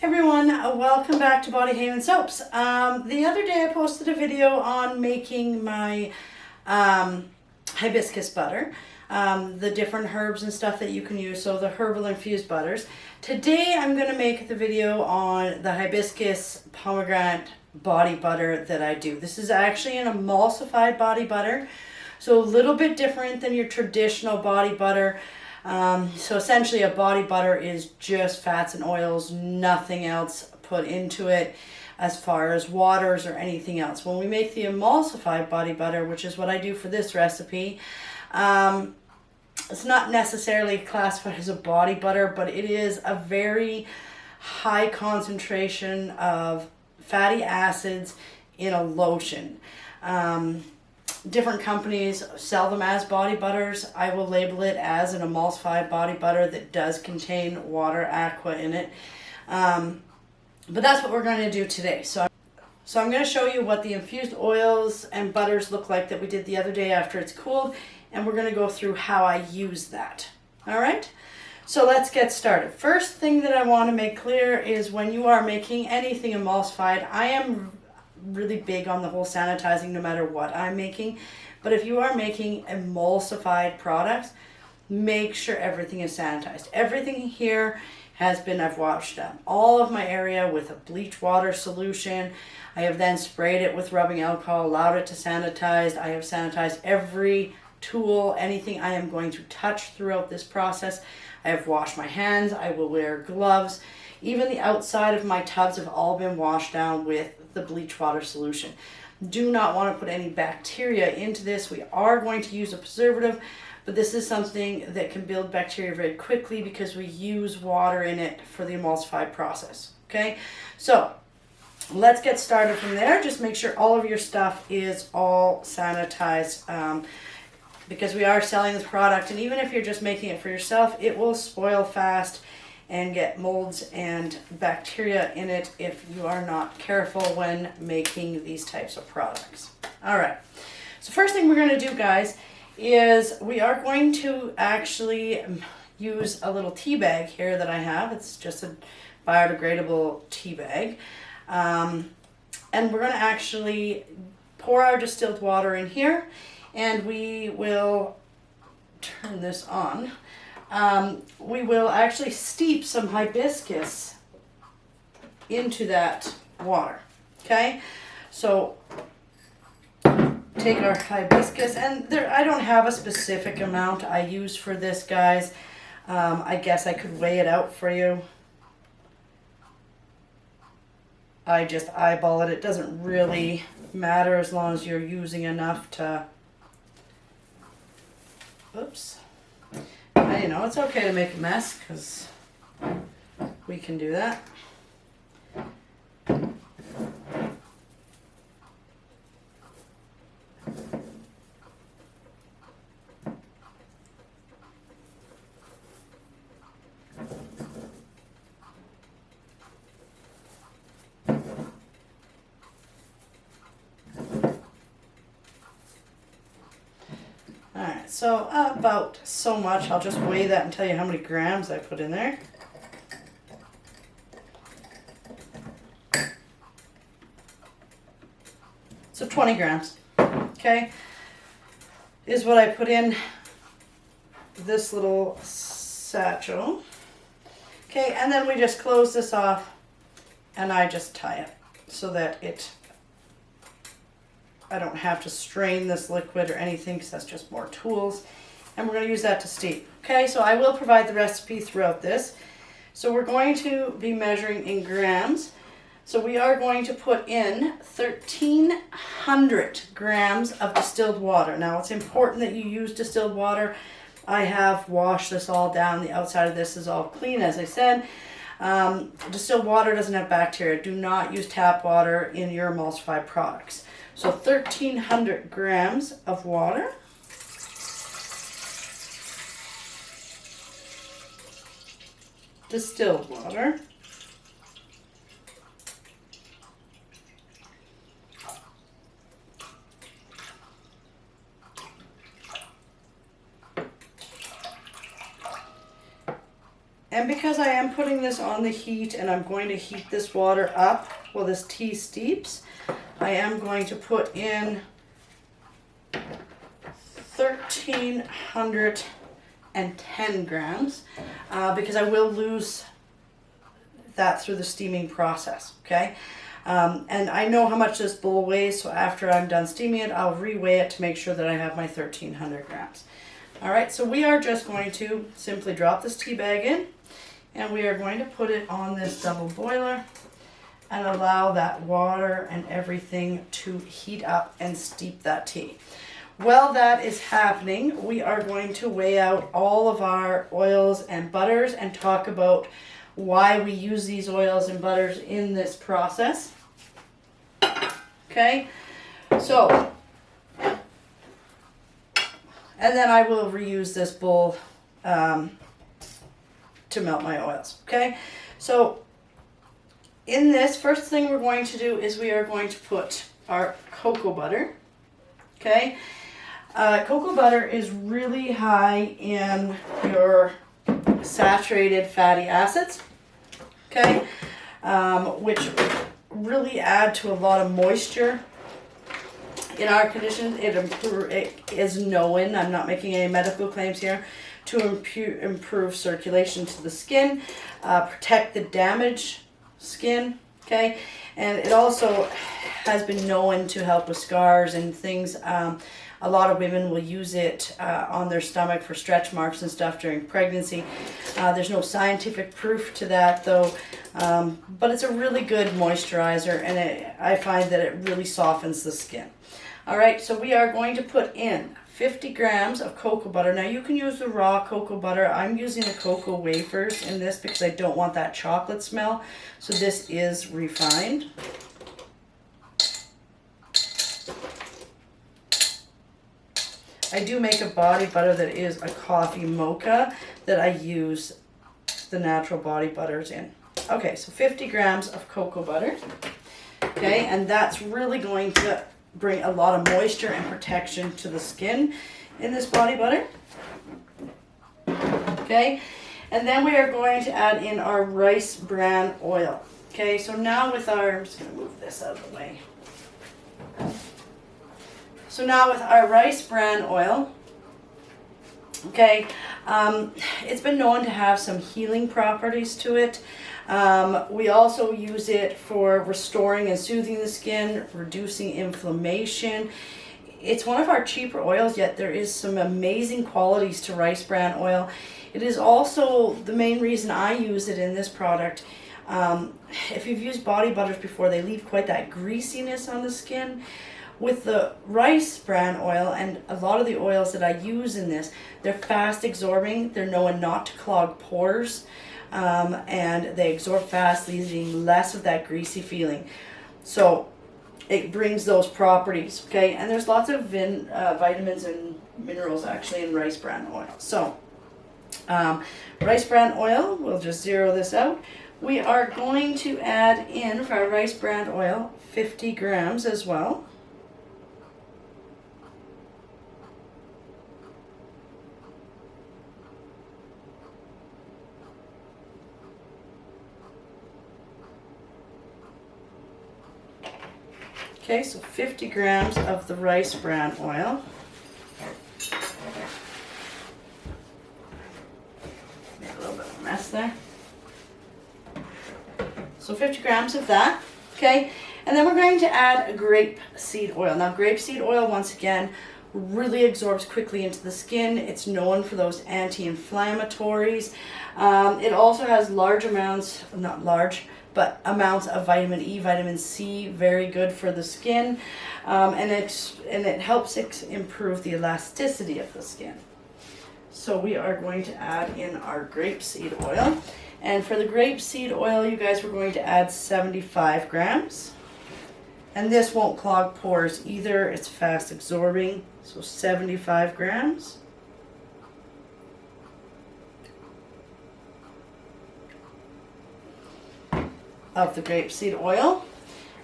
Everyone, welcome back to Body Haven Soaps. The other day I posted a video on making my hibiscus butter, the different herbs and stuff that you can use, so the herbal infused butters. Today I'm going to make the video on the hibiscus pomegranate body butter that I do. This is actually an emulsified body butter, so a little bit different than your traditional body butter. So essentially a body butter is just fats and oils, nothing else put into it as far as waters or anything else. When we make the emulsified body butter, which is what I do for this recipe, it's not necessarily classified as a body butter, but it is a very high concentration of fatty acids in a lotion. Different companies sell them as body butters. I will label it as an emulsified body butter that does contain water, aqua in it. But that's what we're going to do today. So I'm going to show you what the infused oils and butters look like that we did the other day after it's cooled. And we're going to go through how I use that. All right? So let's get started. First thing that I want to make clear is when you are making anything emulsified, I am really big on the whole sanitizing no matter what I'm making, but if you are making emulsified products, make sure everything is sanitized. Everything here has been, I've washed down all of my area with a bleach water solution. I have then sprayed it with rubbing alcohol, allowed it to sanitize. I have sanitized every tool, anything I am going to touch throughout this process. I have washed my hands. I will wear gloves. Even the outside of my tubs have all been washed down with the bleach water solution. Do not want to put any bacteria into this. We are going to use a preservative, but this is something that can build bacteria very quickly because we use water in it for the emulsify process. Okay, so let's get started from there. Just make sure all of your stuff is all sanitized because we are selling this product, and even if you're just making it for yourself, it will spoil fast and get molds and bacteria in it if you are not careful when making these types of products. All right, so first thing we're going to do, guys, is we are going to actually use a little tea bag here that I have. It's just a biodegradable tea bag. And we're going to actually pour our distilled water in here, and we will turn this on. We will actually steep some hibiscus into that water. Okay, so take our hibiscus, and I don't have a specific amount I use for this, guys. I guess I could weigh it out for you. I just eyeball it. It doesn't really matter as long as you're using enough to... Oops. You know, it's okay to make a mess because we can do that. Alright, so about so much. I'll just weigh that and tell you how many grams I put in there. So 20 grams, okay, is what I put in this little satchel. Okay, and then we just close this off and I just tie it so that I don't have to strain this liquid or anything because that's just more tools. And we're going to use that to steep. Okay, so I will provide the recipe throughout this. So we're going to be measuring in grams. So we are going to put in 1,300 grams of distilled water. Now it's important that you use distilled water. I have washed this all down. The outside of this is all clean, as I said. Distilled water doesn't have bacteria. Do not use tap water in your emulsified products. So 1,300 grams of water. Distilled water. And because I am putting this on the heat and I'm going to heat this water up while this tea steeps, I am going to put in 1,310 grams because I will lose that through the steaming process, okay? And I know how much this bowl weighs, so after I'm done steaming it, I'll reweigh it to make sure that I have my 1,300 grams. All right, so we are just going to simply drop this tea bag in, and we are going to put it on this double boiler and allow that water and everything to heat up and steep that tea. While that is happening, we are going to weigh out all of our oils and butters and talk about why we use these oils and butters in this process. Okay, so, and then I will reuse this bowl to melt my oils. Okay, so in this, first thing we're going to do is we are going to put our cocoa butter. Okay, cocoa butter is really high in your saturated fatty acids, okay, which really add to a lot of moisture in our conditions. It is known, I'm not making any medical claims here, to improve circulation to the skin, protect the damaged skin, okay, and it also has been known to help with scars and things. A lot of women will use it on their stomach for stretch marks and stuff during pregnancy. There's no scientific proof to that though, but it's a really good moisturizer, and I find that it really softens the skin. All right, so we are going to put in 50 grams of cocoa butter. Now you can use the raw cocoa butter. I'm using the cocoa wafers in this because I don't want that chocolate smell. So this is refined. I do make a body butter that is a coffee mocha that I use the natural body butters in. Okay, so 50 grams of cocoa butter. Okay, and that's really going to bring a lot of moisture and protection to the skin in this body butter. Okay, and then we are going to add in our rice bran oil. Okay, so now with our, I'm just going to move this out of the way. So now with our rice bran oil, okay, it's been known to have some healing properties to it. We also use it for restoring and soothing the skin, reducing inflammation. It's one of our cheaper oils, yet there is some amazing qualities to rice bran oil. It is also the main reason I use it in this product. If you've used body butters before, they leave quite that greasiness on the skin. With the rice bran oil and a lot of the oils that I use in this, they're fast absorbing. They're known not to clog pores, and they absorb fast, leaving less of that greasy feeling. So it brings those properties, okay? And there's lots of vitamins and minerals actually in rice bran oil. So rice bran oil, we'll just zero this out. We are going to add in for our rice bran oil 50 grams as well. Okay, so 50 grams of the rice bran oil. Made a little bit of a mess there. So 50 grams of that, okay? And then we're going to add a grape seed oil. Now grape seed oil, once again, really absorbs quickly into the skin. It's known for those anti-inflammatories. It also has large amounts, not large, but amounts of vitamin E, vitamin C, very good for the skin, and it helps improve the elasticity of the skin. So we are going to add in our grapeseed oil, and for the grapeseed oil, you guys, we're going to add 75 grams, and this won't clog pores either. It's fast absorbing, so 75 grams. Of the grapeseed oil,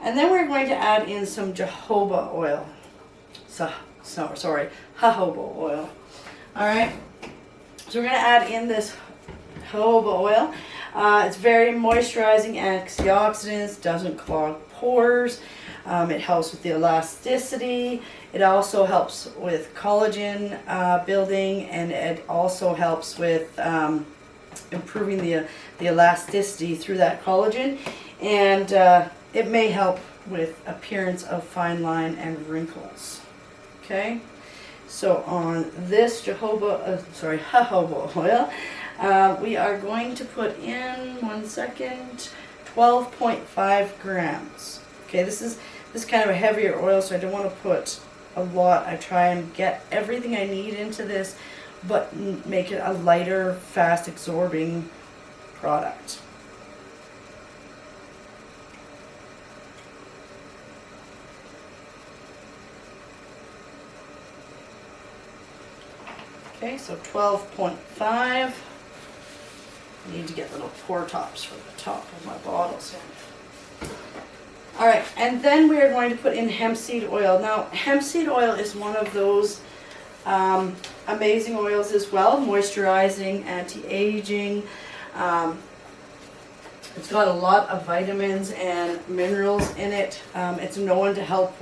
and then we're going to add in some jojoba oil. Jojoba oil. All right. So we're going to add in this jojoba oil. It's very moisturizing, antioxidants, doesn't clog pores. It helps with the elasticity. It also helps with collagen building, and it also helps with improving the elasticity through that collagen. And it may help with appearance of fine line and wrinkles. Okay, so on this jojoba oil, we are going to put in 12.5 grams. Okay, this is kind of a heavier oil, so I don't want to put a lot. I try and get everything I need into this, but make it a lighter, fast absorbing product. Okay, so 12.5. I need to get little pour tops for the top of my bottles. Alright, and then we are going to put in hemp seed oil. Now, hemp seed oil is one of those amazing oils as well, moisturizing, anti-aging. It's got a lot of vitamins and minerals in it. It's known to help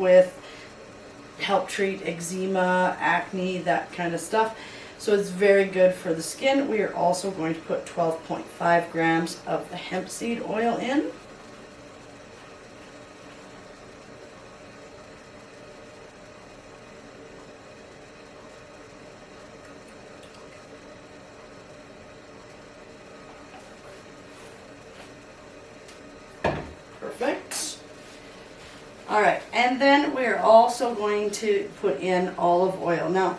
treat eczema, acne, that kind of stuff. So it's very good for the skin. We are also going to put 12.5 grams of the hemp seed oil in. Perfect. All right, and then we're also going to put in olive oil. Now,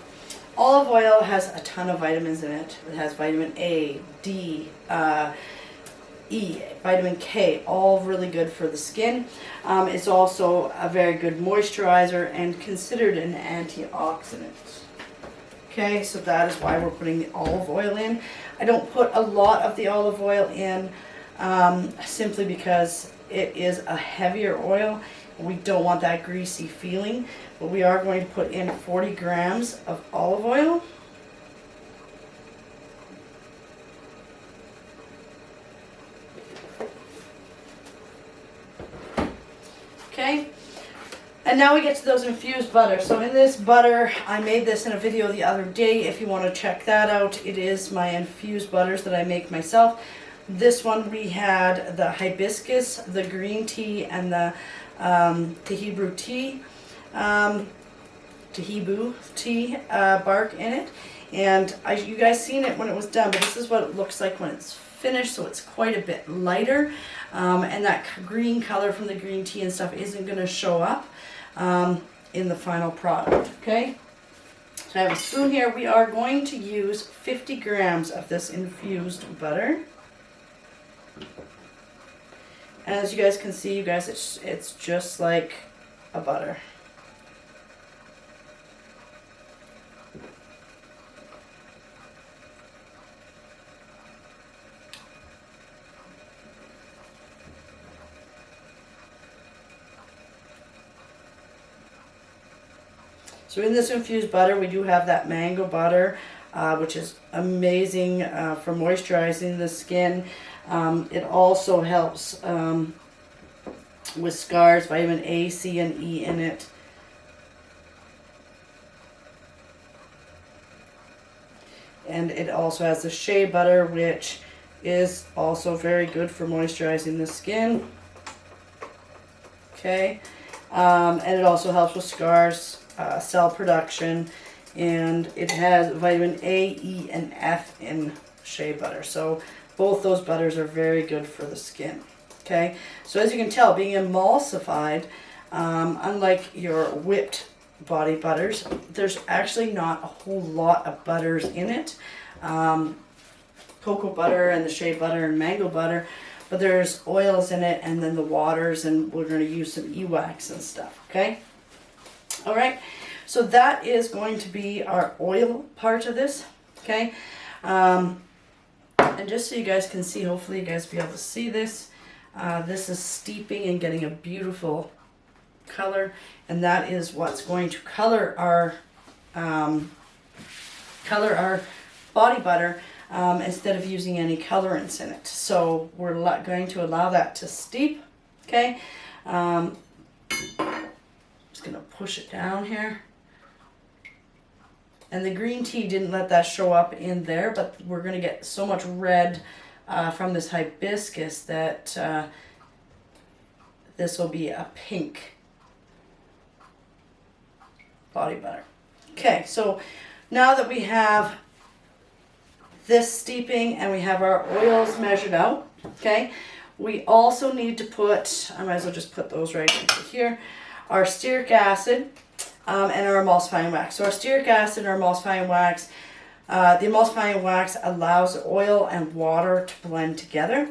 olive oil has a ton of vitamins in it. It has vitamin A, D, E, vitamin K, all really good for the skin. It's also a very good moisturizer and considered an antioxidant. Okay, so that is why we're putting the olive oil in. I don't put a lot of the olive oil in simply because it is a heavier oil. We don't want that greasy feeling, but we are going to put in 40 grams of olive oil. Okay, and now we get to those infused butter. So in this butter, I made this in a video the other day. If you want to check that out, it is my infused butters that I make myself. This one we had the hibiscus, the green tea, and the Tehibu tea bark in it. And you guys seen it when it was done, but this is what it looks like when it's finished, so it's quite a bit lighter. And that green color from the green tea and stuff isn't going to show up in the final product, okay? So I have a spoon here. We are going to use 50 grams of this infused butter. And as you guys can see, you guys, it's just like a butter. So in this infused butter, we do have that mango butter, which is amazing for moisturizing the skin. It also helps with scars, vitamin A, C, and E in it. And it also has the shea butter, which is also very good for moisturizing the skin. Okay, and it also helps with scars, cell production, and it has vitamin A, E, and F in shea butter. So both those butters are very good for the skin. Okay, so as you can tell, being emulsified, unlike your whipped body butters, there's actually not a whole lot of butters in it. Cocoa butter and the shea butter and mango butter, but there's oils in it, and then the waters, and we're going to use some e-wax and stuff. Okay, all right, so that is going to be our oil part of this. Okay, and just so you guys can see, hopefully you guys will be able to see this. This is steeping and getting a beautiful color, and that is what's going to color our body butter. instead of using any colorants in it. So we're going to allow that to steep. Okay, just gonna push it down here. And the green tea didn't let that show up in there, but we're gonna get so much red from this hibiscus that this will be a pink body butter. Okay, so now that we have this steeping and we have our oils measured out, okay, we also need to put, I might as well just put those right into here, our stearic acid and our emulsifying wax. So our stearic acid and our emulsifying wax, the emulsifying wax allows oil and water to blend together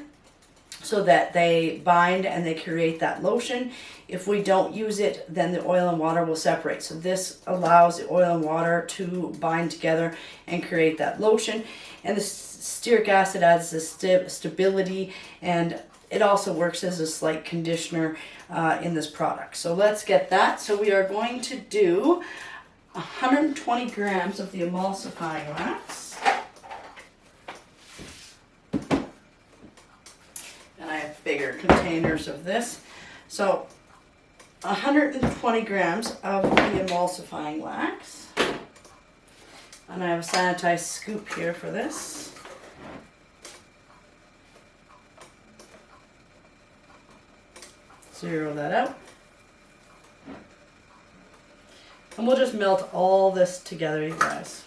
so that they bind and they create that lotion. If we don't use it, then the oil and water will separate. So this allows the oil and water to bind together and create that lotion. And the stearic acid adds the stability, and it also works as a slight conditioner in this product. So let's get that. So we are going to do 120 grams of the emulsifying wax. And I have bigger containers of this. So 120 grams of the emulsifying wax. And I have a sanitized scoop here for this. Zero that out. And we'll just melt all this together, you guys.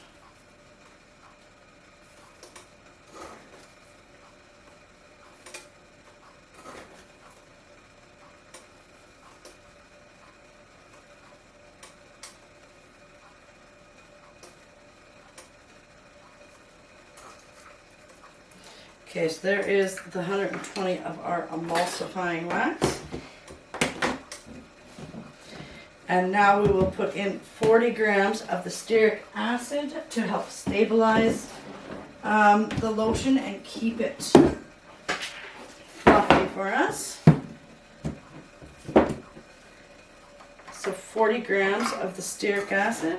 Okay, so there is the 120 of our emulsifying wax. And now we will put in 40 grams of the stearic acid to help stabilize the lotion and keep it fluffy for us. So 40 grams of the stearic acid.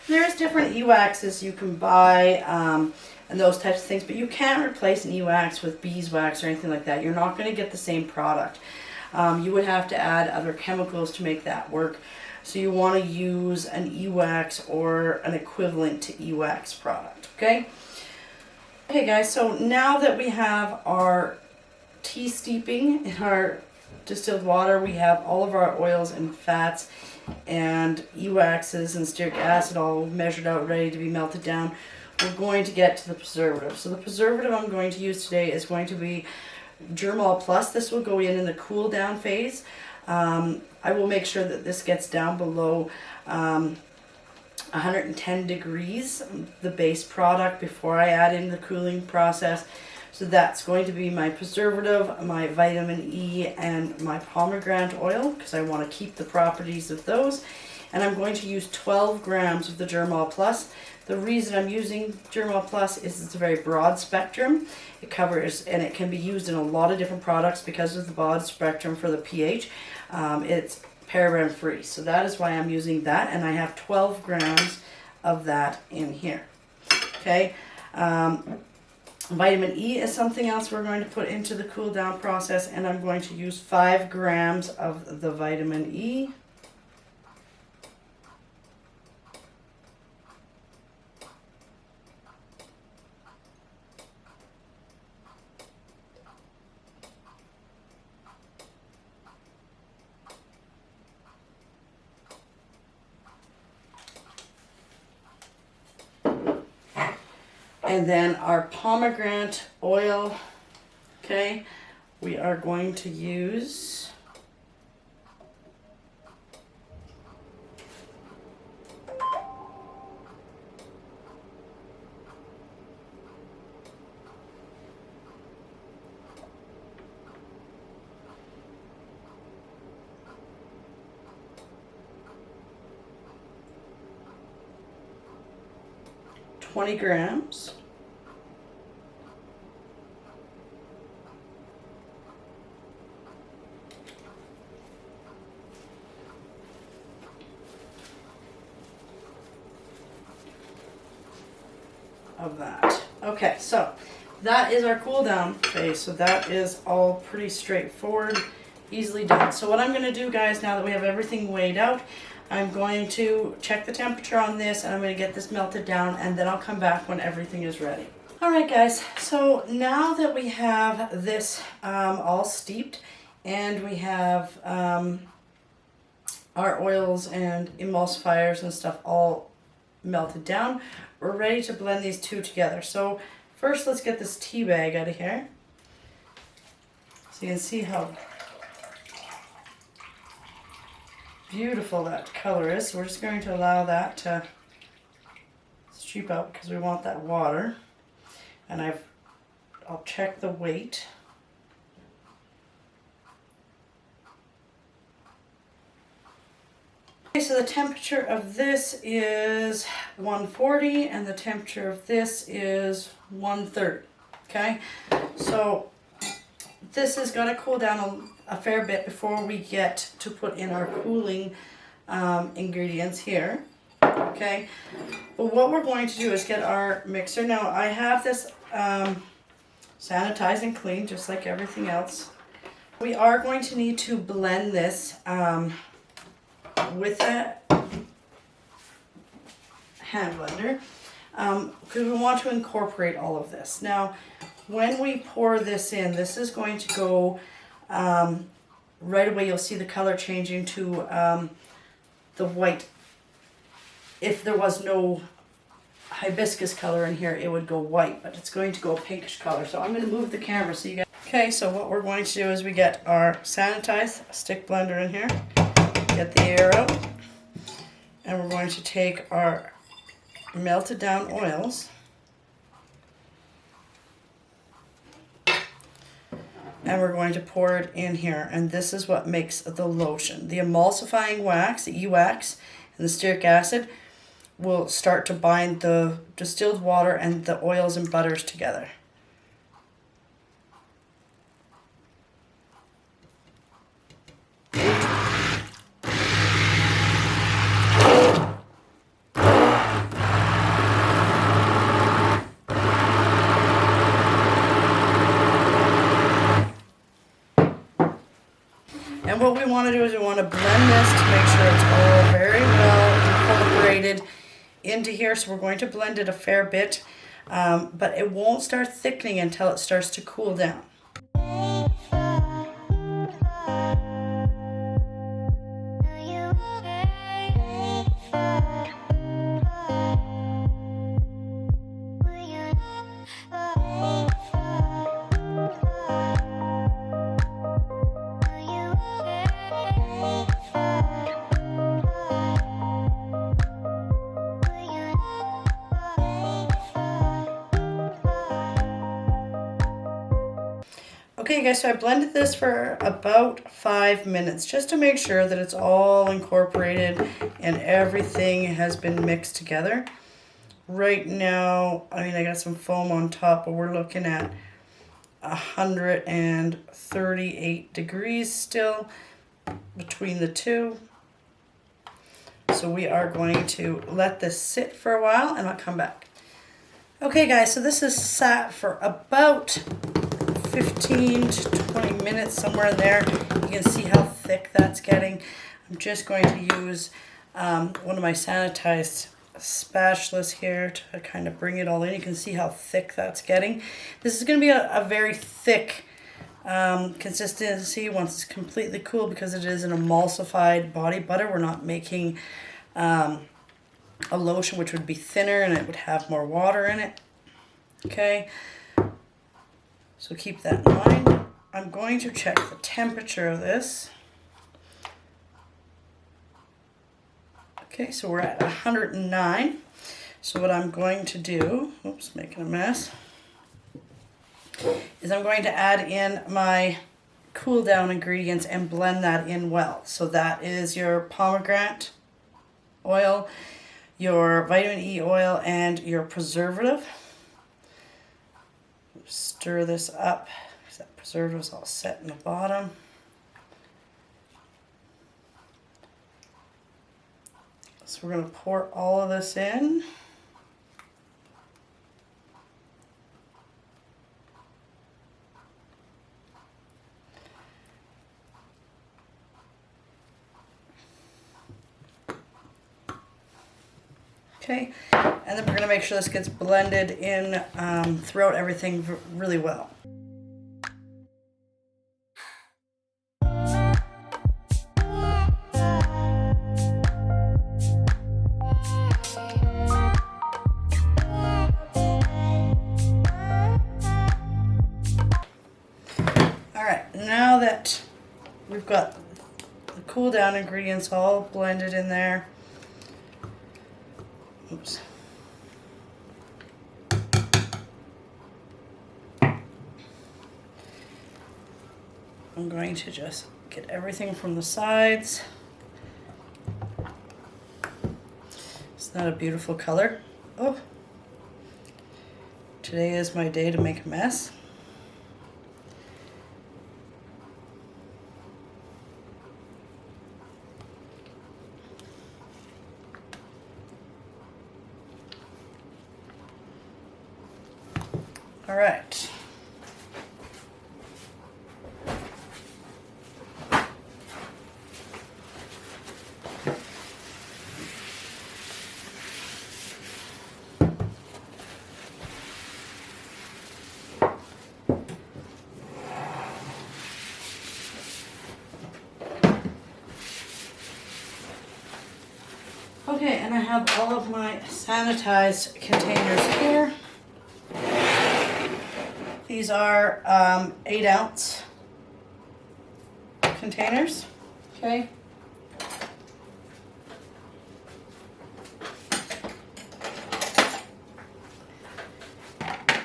There's different e-waxes you can buy and those types of things, but you can't replace an e-wax with beeswax or anything like that. You're not going to get the same product. You would have to add other chemicals to make that work. So you want to use an e-wax or an equivalent to e-wax product, okay? Okay guys, so now that we have our tea steeping in our distilled water, we have all of our oils and fats and e-waxes and stearic acid all measured out, ready to be melted down. We're going to get to the preservative. So the preservative I'm going to use today is going to be Dermal Plus. This will go in the cool down phase. I will make sure that this gets down below 110 degrees, the base product, before I add in the cooling process. So that's going to be my preservative, my vitamin E, and my pomegranate oil, because I want to keep the properties of those. And I'm going to use 12 grams of the Dermal Plus. The reason I'm using Dermal Plus is it's a very broad spectrum. It covers, and it can be used in a lot of different products because of the broad spectrum for the pH. It's paraben free, so that is why I'm using that, and I have 12 grams of that in here. Okay. Vitamin E is something else we're going to put into the cool down process, and I'm going to use 5 grams of the vitamin E. And then our pomegranate oil, okay, we are going to use $20 grams. Of that. Okay, so that is our cool down phase. So that is all pretty straightforward, easily done. So what I'm going to do, guys, now that we have everything weighed out, I'm going to check the temperature on this and I'm going to get this melted down, and then I'll come back when everything is ready. Alright guys, so now that we have this all steeped and we have our oils and emulsifiers and stuff all melted down, we're ready to blend these two together. So first let's get this tea bag out of here so you can see how beautiful that color is. So we're just going to allow that to steep out because we want that water. And I'll check the weight. Okay, so the temperature of this is 140 and the temperature of this is 130. Okay, so this is going to cool down a fair bit before we get to put in our cooling ingredients here. Okay, but what we're going to do is get our mixer. Now I have this sanitized and cleaned just like everything else. We are going to need to blend this with a hand blender because we want to incorporate all of this. Now when we pour this in, this is going to go right away. You'll see the color changing to the white. If there was no hibiscus color in here, it would go white, but it's going to go a pinkish color. So I'm going to move the camera so you guys. Okay, so what we're going to do is we get our sanitized stick blender in here, get the air out, and we're going to take our melted down oils and we're going to pour it in here, and this is what makes the lotion. The emulsifying wax, the e-wax, and the stearic acid will start to bind the distilled water and the oils and butters together. And what we want to do is we want to blend this to make sure it's all very well incorporated into here. So we're going to blend it a fair bit, but it won't start thickening until it starts to cool down. Okay guys, so I blended this for about 5 minutes just to make sure that it's all incorporated and everything has been mixed together. Right now, I mean, I got some foam on top, but we're looking at 138 degrees still between the two. So we are going to let this sit for a while and I'll come back. Okay guys, so this is sat for about 15 to 20 minutes, somewhere in there. You can see how thick that's getting. I'm just going to use one of my sanitized spatulas here to kind of bring it all in. You can see how thick that's getting. This is going to be a very thick consistency once it's completely cool because it is an emulsified body butter. We're not making a lotion which would be thinner and it would have more water in it. Okay. So keep that in mind. I'm going to check the temperature of this. Okay, so we're at 109. So what I'm going to do, oops, making a mess, is I'm going to add in my cool down ingredients and blend that in well. So that is your pomegranate oil, your vitamin E oil, and your preservative. Stir this up because that preservative is all set in the bottom. So we're going to pour all of this in. Okay, and then we're going to make sure this gets blended in throughout everything really well. Alright, now that we've got the cool down ingredients all blended in there, oops. I'm going to just get everything from the sides. Isn't that a beautiful color? Oh, today is my day to make a mess. All right. Okay, and I have all of my sanitized containers here. These are 8-ounce containers, okay?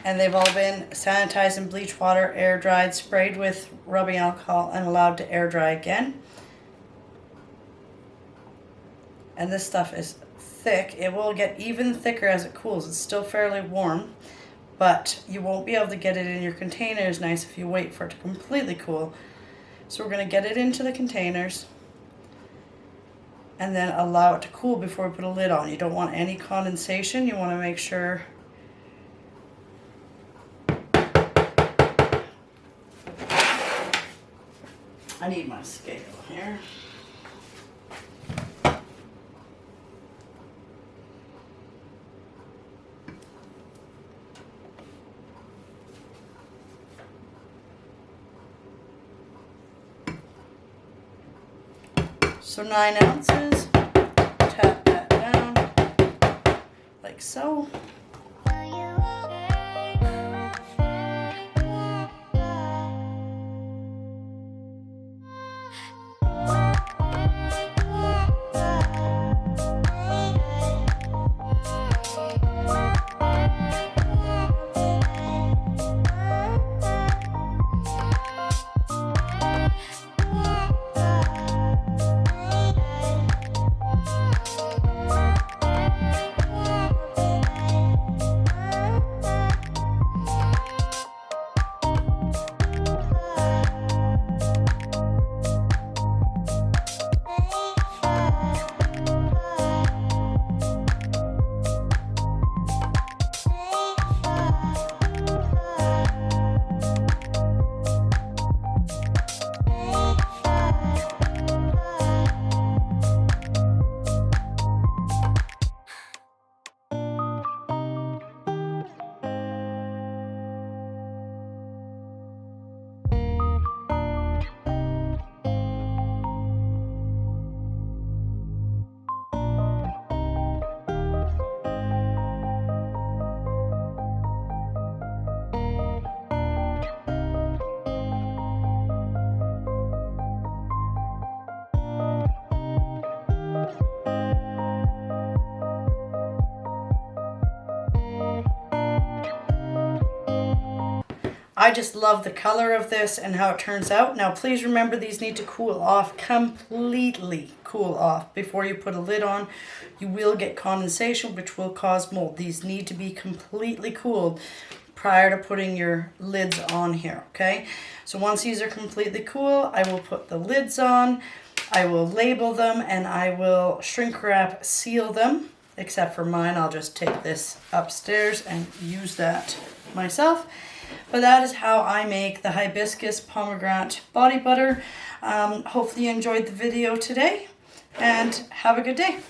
And they've all been sanitized in bleach water, air dried, sprayed with rubbing alcohol, and allowed to air dry again. And this stuff is thick. It will get even thicker as it cools. It's still fairly warm, but you won't be able to get it in your containers nice if you wait for it to completely cool. So we're going to get it into the containers and then allow it to cool before we put a lid on. You don't want any condensation. You want to make sure I need my scale here. So 9 ounces, tap that down like so. I just love the color of this and how it turns out. Now please remember these need to cool off, completely cool off before you put a lid on. You will get condensation, which will cause mold. These need to be completely cooled prior to putting your lids on here, okay? So once these are completely cool, I will put the lids on, I will label them, and I will shrink wrap seal them. Except for mine, I'll just take this upstairs and use that myself. But that is how I make the Hibiscus Pomegranate Body Butter. Hopefully you enjoyed the video today, and have a good day.